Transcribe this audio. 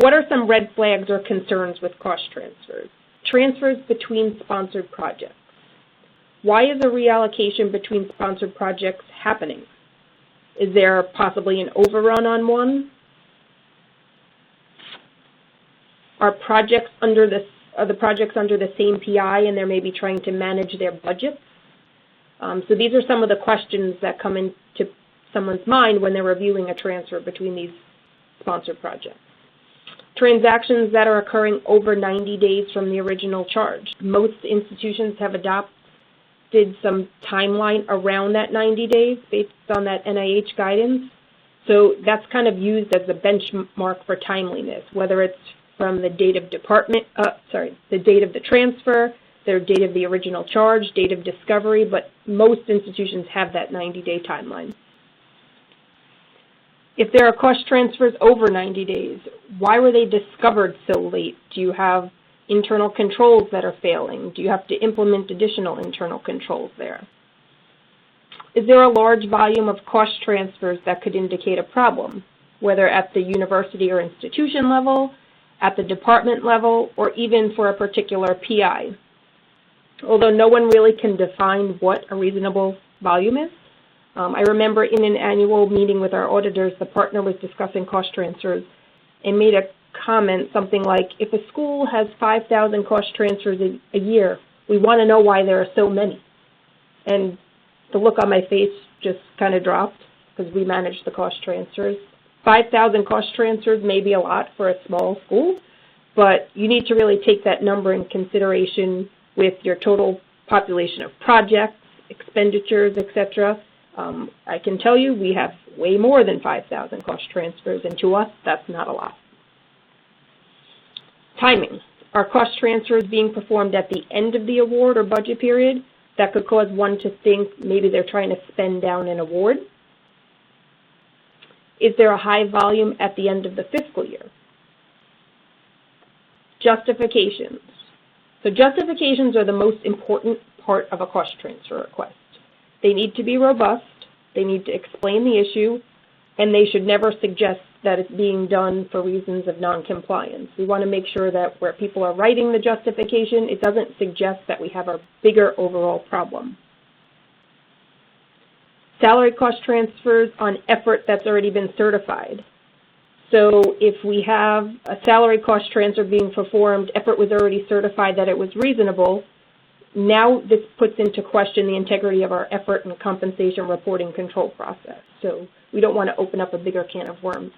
what are some red flags or concerns with cost transfers? Transfers between sponsored projects. Why is a reallocation between sponsored projects happening? Is there possibly an overrun on one? Are the projects under the same PI and they're maybe trying to manage their budgets? So these are some of the questions that come into someone's mind when they're reviewing a transfer between these sponsored projects. Transactions that are occurring over 90 days from the original charge. Most institutions have adopted some timeline around that 90 days based on that NIH guidance. So that's kind of used as a benchmark for timeliness, whether it's from the date of the date of the transfer, their date of the original charge, date of discovery, but most institutions have that 90-day timeline. If there are cost transfers over 90 days, why were they discovered so late? Do you have internal controls that are failing? Do you have to implement additional internal controls there? Is there a large volume of cost transfers that could indicate a problem, whether at the university or institution level, at the department level, or even for a particular PI? Although no one really can define what a reasonable volume is, I remember in an annual meeting with our auditors, the partner was discussing cost transfers and made a comment, something like, if a school has 5,000 cost transfers a year, we want to know why there are so many. And the look on my face just kind of dropped because we manage the cost transfers. 5,000 cost transfers may be a lot for a small school, but you need to really take that number in consideration with your total population of projects, expenditures, etc. I can tell you we have way more than 5,000 cost transfers, and to us, that's not a lot. Timing. Are cost transfers being performed at the end of the award or budget period? That could cause one to think maybe they're trying to spend down an award. Is there a high volume at the end of the fiscal year? Justifications. So justifications are the most important part of a cost transfer request. They need to be robust, they need to explain the issue, and they should never suggest that it's being done for reasons of noncompliance. We want to make sure that where people are writing the justification, it doesn't suggest that we have a bigger overall problem. Salary cost transfers on effort that's already been certified. So if we have a salary cost transfer being performed, effort was already certified that it was reasonable, now this puts into question the integrity of our effort and compensation reporting control process. So we don't want to open up a bigger can of worms.